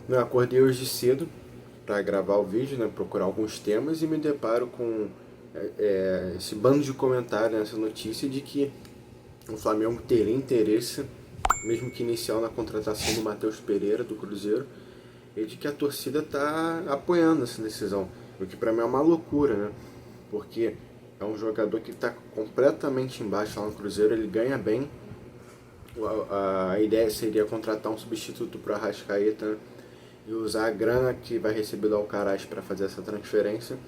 Eu acordei hoje cedo para gravar o vídeo, né, procurar alguns temas e me deparo com esse bando de comentários, essa notícia de que o Flamengo teria interesse, mesmo que inicial, na contratação do Matheus Pereira, do Cruzeiro, e de que a torcida está apoiando essa decisão, o que para mim é uma loucura, né? Porque é um jogador que está completamente embaixo lá no Cruzeiro, ele ganha bem. A ideia seria contratar um substituto para o Arrascaeta, né? E usar a grana que vai receber do Alcaraz para fazer essa transferência.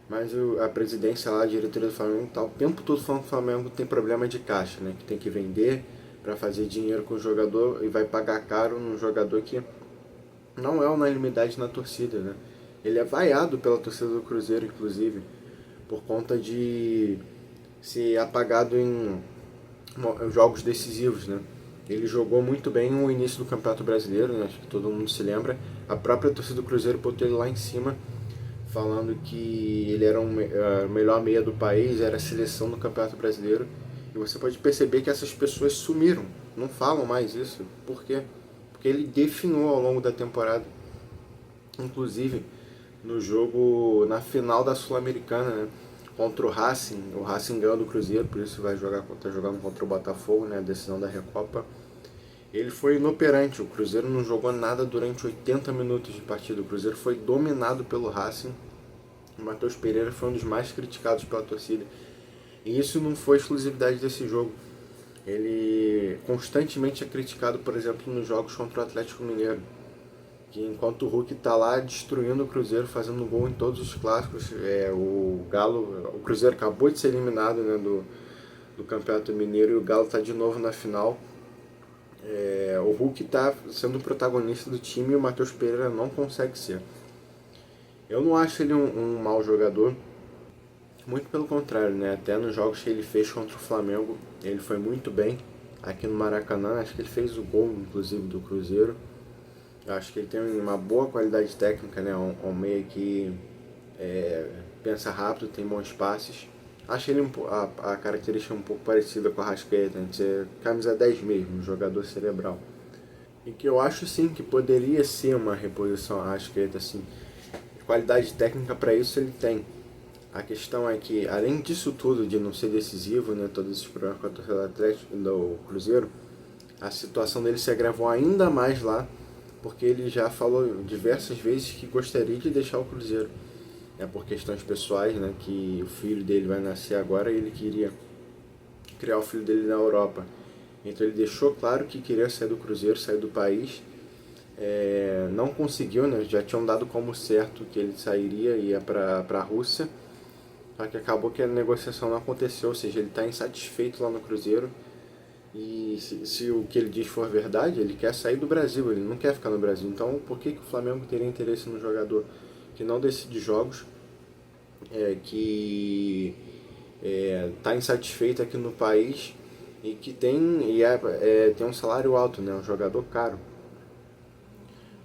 Mas a presidência lá, a diretoria do Flamengo, tá o tempo todo falando que o Flamengo tem problema de caixa, né? Que tem que vender para fazer dinheiro com o jogador e vai pagar caro num jogador que não é unanimidade na torcida, né? Ele é vaiado pela torcida do Cruzeiro, inclusive, por conta de ser apagado em jogos decisivos, né? Ele jogou muito bem no início do Campeonato Brasileiro, né? Acho que todo mundo se lembra. A própria torcida do Cruzeiro botou ele lá em cima, falando que ele era o melhor meia do país, era a seleção do Campeonato Brasileiro. E você pode perceber que essas pessoas sumiram, não falam mais isso. Por quê? Porque ele definhou ao longo da temporada. Inclusive, no jogo, na final da Sul-Americana, né, contra o Racing ganhou do Cruzeiro, por isso vai jogar, tá jogando contra o Botafogo, né, a decisão da Recopa. Ele foi inoperante, o Cruzeiro não jogou nada durante 80 minutos de partida, o Cruzeiro foi dominado pelo Racing. O Matheus Pereira foi um dos mais criticados pela torcida. E isso não foi exclusividade desse jogo. Ele constantemente é criticado, por exemplo, nos jogos contra o Atlético Mineiro, que enquanto o Hulk está lá destruindo o Cruzeiro, fazendo gol em todos os clássicos, o Cruzeiro acabou de ser eliminado, né, do Campeonato Mineiro, e o Galo está de novo na final. O Hulk está sendo o protagonista do time e o Matheus Pereira não consegue ser. Eu não acho ele um mau jogador, muito pelo contrário, né? Até nos jogos que ele fez contra o Flamengo, ele foi muito bem. Aqui no Maracanã, acho que ele fez o gol, inclusive, do Cruzeiro. Eu acho que ele tem uma boa qualidade técnica, né? Um meio que pensa rápido, tem bons passes. Acho ele a característica um pouco parecida com a Arrascaeta, né? De ser camisa 10 mesmo, um jogador cerebral. E que eu acho sim que poderia ser uma reposição à Arrascaeta, assim. Qualidade técnica para isso ele tem. A questão é que, além disso tudo, de não ser decisivo, né, todos esses problemas com a torcida do Atlético do Cruzeiro, a situação dele se agravou ainda mais lá, porque ele já falou diversas vezes que gostaria de deixar o Cruzeiro. É por questões pessoais, né, que o filho dele vai nascer agora e ele queria criar o filho dele na Europa. Então ele deixou claro que queria sair do Cruzeiro, sair do país. Não conseguiu, né, já tinham dado como certo que ele sairia e ia para a Rússia. Só que acabou que a negociação não aconteceu, ou seja, ele está insatisfeito lá no Cruzeiro. E se o que ele diz for verdade, ele quer sair do Brasil, ele não quer ficar no Brasil. Então, por que o Flamengo teria interesse no jogador que não decide jogos, que está insatisfeito aqui no país e que tem um salário alto, né? Um jogador caro.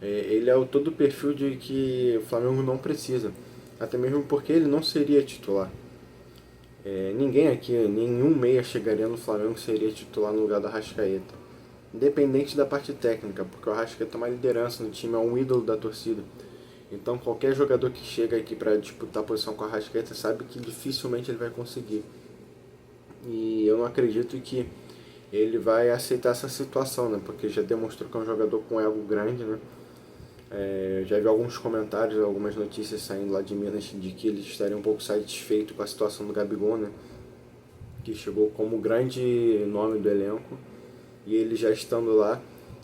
Ele é todo o perfil de que o Flamengo não precisa. Até mesmo porque ele não seria titular. Ninguém aqui, nenhum meia chegaria no Flamengo que seria titular no lugar do Arrascaeta. Independente da parte técnica, porque o Arrascaeta é uma liderança no time, é um ídolo da torcida. Então qualquer jogador que chega aqui para disputar a posição com o Arrascaeta sabe que dificilmente ele vai conseguir. E eu não acredito que ele vai aceitar essa situação, né? Porque já demonstrou que é um jogador com ego grande, né? Já vi alguns comentários, algumas notícias saindo lá de Minas de que ele estaria um pouco satisfeito com a situação do Gabigol, né? Que chegou como grande nome do elenco, e ele já estando lá,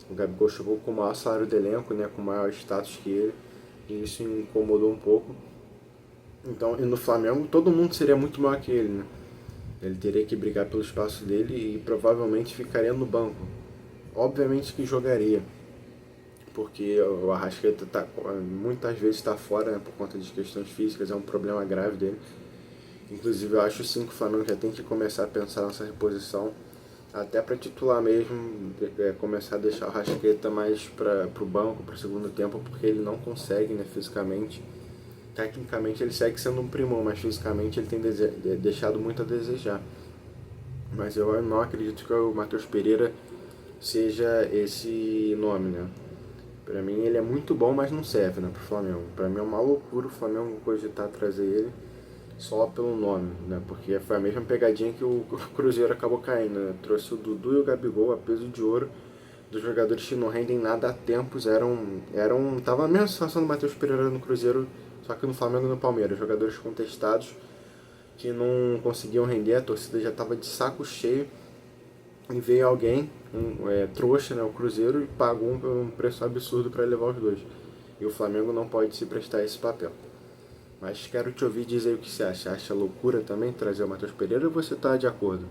o Gabigol chegou com o maior salário do elenco, né? Com maior status que ele, e isso incomodou um pouco. Então, e no Flamengo todo mundo seria muito maior que ele, né? Ele teria que brigar pelo espaço dele e provavelmente ficaria no banco. Obviamente que jogaria, porque o Arrascaeta muitas vezes está fora, né, por conta de questões físicas, é um problema grave dele. Inclusive eu acho sim que o Flamengo já tem que começar a pensar nessa reposição, até para titular mesmo, começar a deixar o Arrascaeta mais para o banco, para o segundo tempo, porque ele não consegue, né, fisicamente. Tecnicamente ele segue sendo um primor, mas fisicamente ele tem deixado muito a desejar. Mas eu não acredito que o Matheus Pereira seja esse nome, né? Pra mim ele é muito bom, mas não serve, né, pro Flamengo. Pra mim é uma loucura o Flamengo cogitar trazer ele só pelo nome, né? Porque foi a mesma pegadinha que o Cruzeiro acabou caindo, né? Trouxe o Dudu e o Gabigol a peso de ouro, dos jogadores que não rendem nada há tempos, tava a mesma situação do Matheus Pereira no Cruzeiro, só que no Flamengo e no Palmeiras, jogadores contestados que não conseguiam render, a torcida já tava de saco cheio, e veio alguém, trouxa, né, o Cruzeiro, e pagou um preço absurdo para levar os dois. E o Flamengo não pode se prestar a esse papel. Mas quero te ouvir dizer o que você acha. Acha loucura também trazer o Matheus Pereira ou você está de acordo?